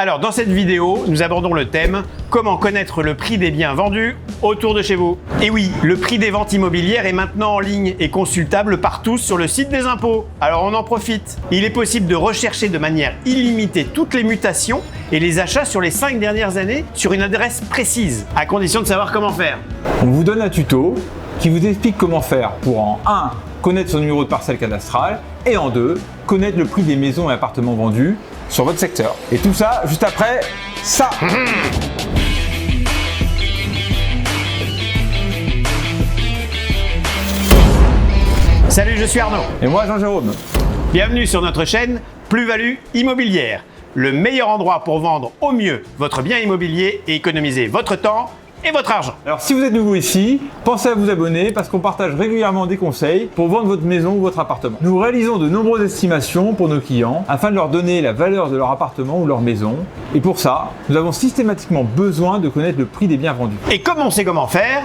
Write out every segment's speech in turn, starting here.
Alors dans cette vidéo, nous abordons le thème « Comment connaître le prix des biens vendus autour de chez vous ?» Et oui, le prix des ventes immobilières est maintenant en ligne et consultable par tous sur le site des impôts. Alors on en profite. Il est possible de rechercher de manière illimitée toutes les mutations et les achats sur les 5 dernières années sur une adresse précise, à condition de savoir comment faire. On vous donne un tuto qui vous explique comment faire pour en 1. Connaître son numéro de parcelle cadastrale et en 2. Connaître le prix des maisons et appartements vendus sur votre secteur. Et tout ça juste après ça. Salut, je suis Arnaud. Et moi Jean-Jérôme. Bienvenue sur notre chaîne Plus-Value Immobilière, le meilleur endroit pour vendre au mieux votre bien immobilier et économiser votre temps et votre argent. Alors si vous êtes nouveau ici, pensez à vous abonner parce qu'on partage régulièrement des conseils pour vendre votre maison ou votre appartement. Nous réalisons de nombreuses estimations pour nos clients afin de leur donner la valeur de leur appartement ou leur maison. Et pour ça, nous avons systématiquement besoin de connaître le prix des biens vendus. Et comme on sait comment faire,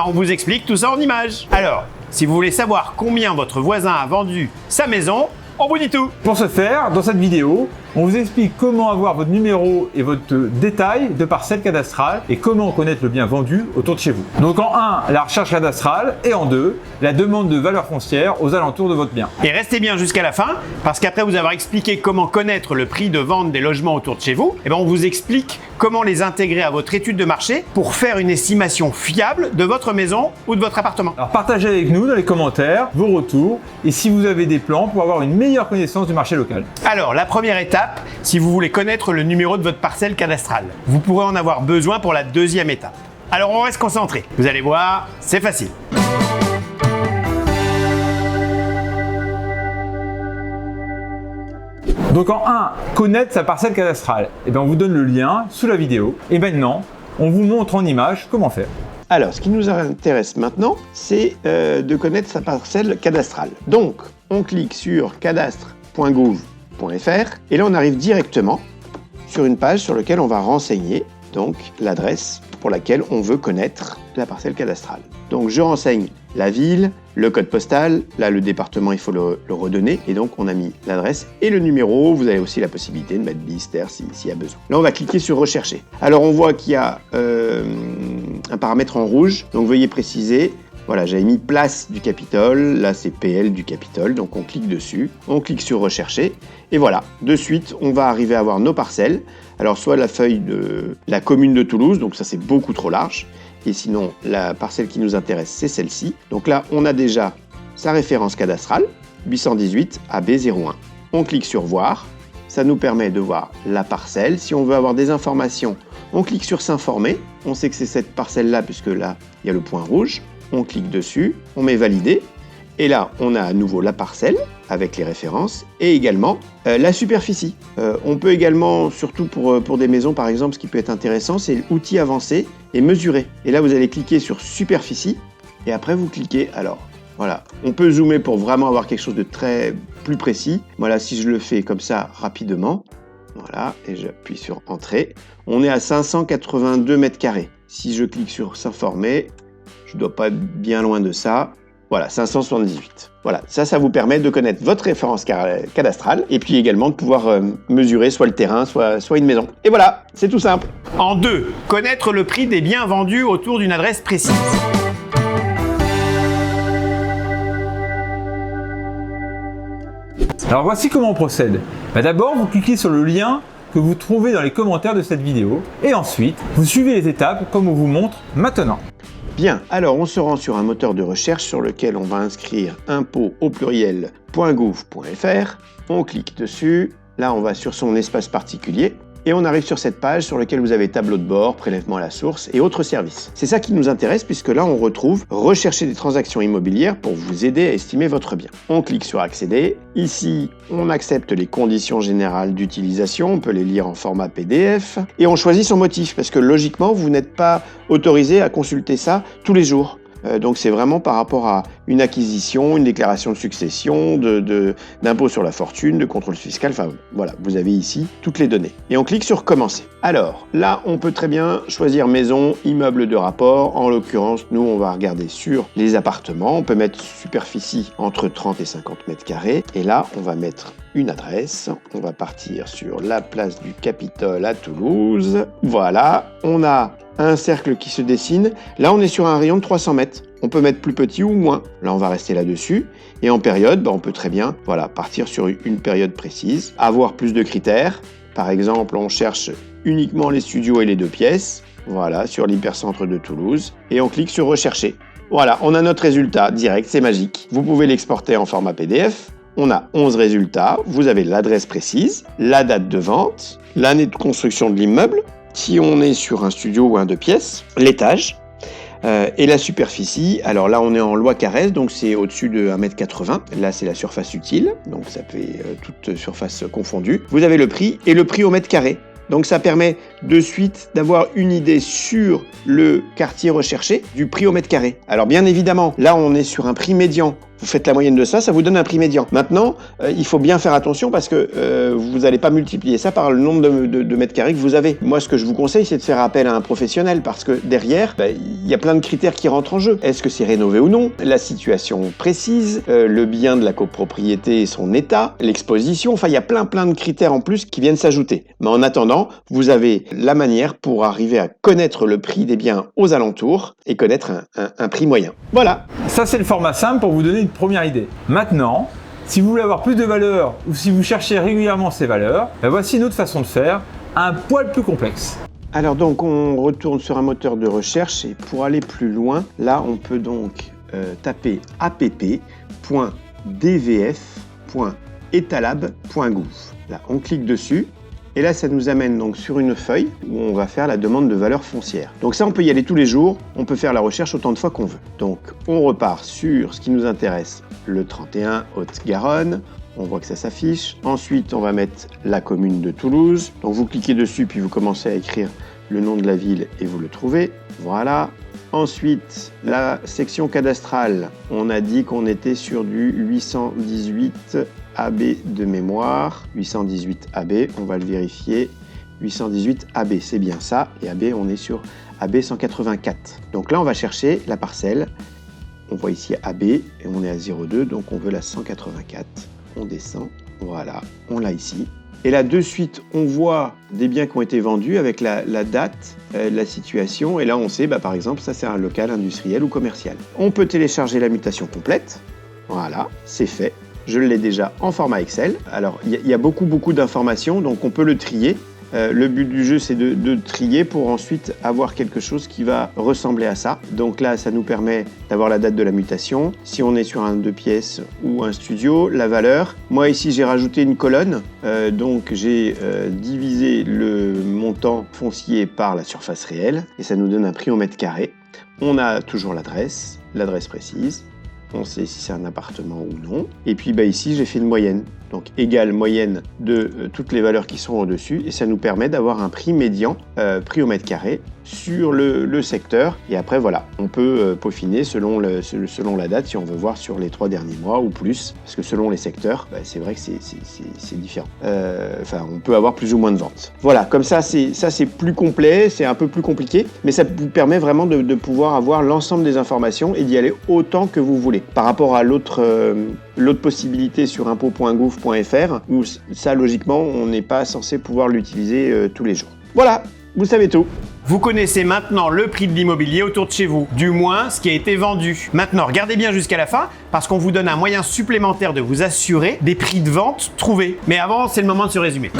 on vous explique tout ça en images. Alors, si vous voulez savoir combien votre voisin a vendu sa maison, on vous dit tout. Pour ce faire, dans cette vidéo, on vous explique comment avoir votre numéro et votre détail de parcelle cadastrale et comment connaître le bien vendu autour de chez vous. Donc en 1, la recherche cadastrale et en 2, la demande de valeur foncière aux alentours de votre bien. Et restez bien jusqu'à la fin parce qu'après vous avoir expliqué comment connaître le prix de vente des logements autour de chez vous, on vous explique comment les intégrer à votre étude de marché pour faire une estimation fiable de votre maison ou de votre appartement. Alors partagez avec nous dans les commentaires vos retours et si vous avez des plans pour avoir une meilleure connaissance du marché local. Alors la première étape, si vous voulez connaître le numéro de votre parcelle cadastrale. Vous pourrez en avoir besoin pour la deuxième étape. Alors on reste concentré. Vous allez voir, c'est facile. Donc en 1, connaître sa parcelle cadastrale. On vous donne le lien sous la vidéo. Et maintenant, on vous montre en image comment faire. Alors, ce qui nous intéresse maintenant, c'est de connaître sa parcelle cadastrale. Donc, on clique sur cadastre.gouv.fr et là, on arrive directement sur une page sur laquelle on va renseigner donc l'adresse pour laquelle on veut connaître la parcelle cadastrale. Donc, je renseigne la ville, le code postal, là le département il faut le redonner et donc on a mis l'adresse et le numéro, vous avez aussi la possibilité de mettre bis, terre s'il y a besoin. Là on va cliquer sur rechercher. Alors on voit qu'il y a un paramètre en rouge, donc veuillez préciser. Voilà, j'avais mis place du Capitole, là c'est PL du Capitole, donc on clique dessus, on clique sur rechercher, et voilà, de suite on va arriver à avoir nos parcelles. Alors soit la feuille de la commune de Toulouse, donc ça c'est beaucoup trop large, et sinon la parcelle qui nous intéresse c'est celle-ci. Donc là on a déjà sa référence cadastrale, 818 AB01. On clique sur voir, ça nous permet de voir la parcelle. Si on veut avoir des informations, on clique sur s'informer, on sait que c'est cette parcelle-là puisque là il y a le point rouge. On clique dessus, on met valider, et là on a à nouveau la parcelle avec les références et également la superficie. On peut également, surtout pour des maisons par exemple, ce qui peut être intéressant, c'est l'outil avancé et mesurer. Et là vous allez cliquer sur superficie et après vous cliquez. Alors voilà, on peut zoomer pour vraiment avoir quelque chose de plus précis. Voilà, si je le fais comme ça rapidement, voilà, et j'appuie sur entrée, on est à 582 mètres carrés. Si je clique sur s'informer, je ne dois pas être bien loin de ça. Voilà, 578. Voilà, ça vous permet de connaître votre référence cadastrale et puis également de pouvoir mesurer soit le terrain, soit une maison. Et voilà, c'est tout simple. En 2, connaître le prix des biens vendus autour d'une adresse précise. Alors voici comment on procède. D'abord, vous cliquez sur le lien que vous trouvez dans les commentaires de cette vidéo et ensuite, vous suivez les étapes comme on vous montre maintenant. Bien, alors on se rend sur un moteur de recherche sur lequel on va inscrire impôts au pluriel.gouv.fr. On clique dessus, là on va sur son espace particulier et on arrive sur cette page sur laquelle vous avez tableau de bord, prélèvement à la source et autres services. C'est ça qui nous intéresse puisque là on retrouve rechercher des transactions immobilières pour vous aider à estimer votre bien. On clique sur accéder. Ici, on accepte les conditions générales d'utilisation, on peut les lire en format PDF et on choisit son motif parce que logiquement vous n'êtes pas autorisé à consulter ça tous les jours. Donc c'est vraiment par rapport à une acquisition, une déclaration de succession, d'impôt sur la fortune, de contrôle fiscal, enfin voilà, vous avez ici toutes les données. Et on clique sur commencer. Alors là, on peut très bien choisir maison, immeuble de rapport. En l'occurrence, nous, on va regarder sur les appartements. On peut mettre superficie entre 30 et 50 mètres carrés. Et là, on va mettre une adresse. On va partir sur la place du Capitole à Toulouse. Voilà, on a un cercle qui se dessine. Là, on est sur un rayon de 300 mètres. On peut mettre plus petit ou moins. Là, on va rester là-dessus. Et en période, on peut très bien partir sur une période précise, avoir plus de critères. Par exemple, on cherche uniquement les studios et les 2 pièces. Voilà, sur l'hypercentre de Toulouse. Et on clique sur rechercher. Voilà, on a notre résultat direct, c'est magique. Vous pouvez l'exporter en format PDF. On a 11 résultats. Vous avez l'adresse précise, la date de vente, l'année de construction de l'immeuble, si on est sur un studio ou un 2 pièces, l'étage et la superficie. Alors là, on est en loi Carrez, donc c'est au-dessus de 1,80 m. Là, c'est la surface utile, donc ça fait toute surface confondue. Vous avez le prix et le prix au mètre carré. Donc ça permet de suite d'avoir une idée sur le quartier recherché du prix au mètre carré. Alors bien évidemment, là on est sur un prix médian. Vous faites la moyenne de ça, ça vous donne un prix médian. Maintenant, il faut bien faire attention parce que vous n'allez pas multiplier ça par le nombre de mètres carrés que vous avez. Moi, ce que je vous conseille, c'est de faire appel à un professionnel parce que derrière, il y a plein de critères qui rentrent en jeu. Est-ce que c'est rénové ou non? La situation précise, le bien de la copropriété et son état, l'exposition. Enfin, il y a plein de critères en plus qui viennent s'ajouter. Mais en attendant, vous avez la manière pour arriver à connaître le prix des biens aux alentours et connaître un prix moyen. Voilà. Ça, c'est le format simple pour vous donner une première idée. Maintenant, si vous voulez avoir plus de valeur ou si vous cherchez régulièrement ces valeurs, voici une autre façon de faire, un poil plus complexe. Alors donc, on retourne sur un moteur de recherche et pour aller plus loin, là, on peut donc taper app.dvf.etalab.gouv. Là, on clique dessus. Et là, ça nous amène donc sur une feuille où on va faire la demande de valeur foncière. Donc ça, on peut y aller tous les jours, on peut faire la recherche autant de fois qu'on veut. Donc on repart sur ce qui nous intéresse, le 31 Haute-Garonne. On voit que ça s'affiche. Ensuite, on va mettre la commune de Toulouse. Donc vous cliquez dessus, puis vous commencez à écrire le nom de la ville et vous le trouvez. Voilà. Ensuite, la section cadastrale. On a dit qu'on était sur du 818 AB de mémoire. 818 AB, on va le vérifier. 818 AB, c'est bien ça. Et AB, on est sur AB 184. Donc là, on va chercher la parcelle. On voit ici AB et on est à 02, donc on veut la 184. On descend, voilà, on l'a ici. Et là, de suite, on voit des biens qui ont été vendus avec la date, la situation. Et là, on sait, par exemple, ça c'est un local industriel ou commercial. On peut télécharger la mutation complète. Voilà, c'est fait. Je l'ai déjà en format Excel. Alors, il y a beaucoup d'informations, donc on peut le trier. Le but du jeu, c'est de trier pour ensuite avoir quelque chose qui va ressembler à ça. Donc là, ça nous permet d'avoir la date de la mutation. Si on est sur un 2 pièces ou un studio, la valeur. Moi, ici, j'ai rajouté une colonne. Donc, j'ai divisé le montant foncier par la surface réelle. Et ça nous donne un prix au mètre carré. On a toujours l'adresse précise. On sait si c'est un appartement ou non. Et puis ici, j'ai fait une moyenne. Donc égale moyenne de toutes les valeurs qui sont au-dessus. Et ça nous permet d'avoir un prix médian, prix au mètre carré, sur le secteur. Et après, voilà, on peut peaufiner selon la date, si on veut voir sur les 3 derniers mois ou plus. Parce que selon les secteurs, c'est vrai que c'est différent. On peut avoir plus ou moins de ventes. Voilà, comme ça, c'est plus complet, c'est un peu plus compliqué. Mais ça vous permet vraiment de pouvoir avoir l'ensemble des informations et d'y aller autant que vous voulez. Par rapport à l'autre possibilité sur impôt.gouv.fr, où ça, logiquement, on n'est pas censé pouvoir l'utiliser tous les jours. Voilà, vous savez tout. Vous connaissez maintenant le prix de l'immobilier autour de chez vous, du moins ce qui a été vendu. Maintenant, regardez bien jusqu'à la fin, parce qu'on vous donne un moyen supplémentaire de vous assurer des prix de vente trouvés. Mais avant, c'est le moment de se résumer.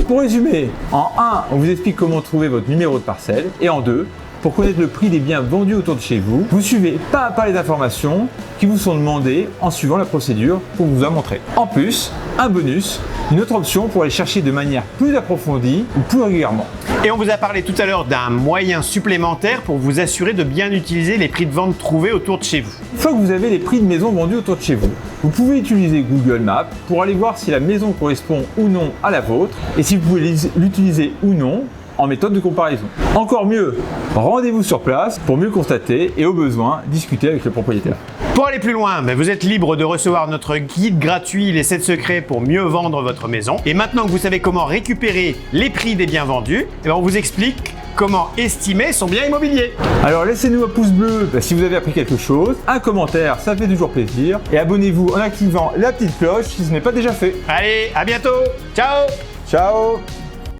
Pour résumer, en 1, on vous explique comment trouver votre numéro de parcelle, et en 2, pour connaître le prix des biens vendus autour de chez vous, vous suivez pas à pas les informations qui vous sont demandées en suivant la procédure qu'on vous a montrée. En plus, un bonus, une autre option pour aller chercher de manière plus approfondie ou plus régulièrement. Et on vous a parlé tout à l'heure d'un moyen supplémentaire pour vous assurer de bien utiliser les prix de vente trouvés autour de chez vous. Une fois que vous avez les prix de maisons vendues autour de chez vous, vous pouvez utiliser Google Maps pour aller voir si la maison correspond ou non à la vôtre et si vous pouvez l'utiliser ou non en méthode de comparaison. Encore mieux, rendez-vous sur place pour mieux constater et au besoin discuter avec le propriétaire. Pour aller plus loin, vous êtes libre de recevoir notre guide gratuit Les 7 secrets pour mieux vendre votre maison. Et maintenant que vous savez comment récupérer les prix des biens vendus, on vous explique comment estimer son bien immobilier. Alors laissez-nous un pouce bleu si vous avez appris quelque chose, un commentaire, ça fait toujours plaisir, et abonnez-vous en activant la petite cloche si ce n'est pas déjà fait. Allez, à bientôt. Ciao. Ciao!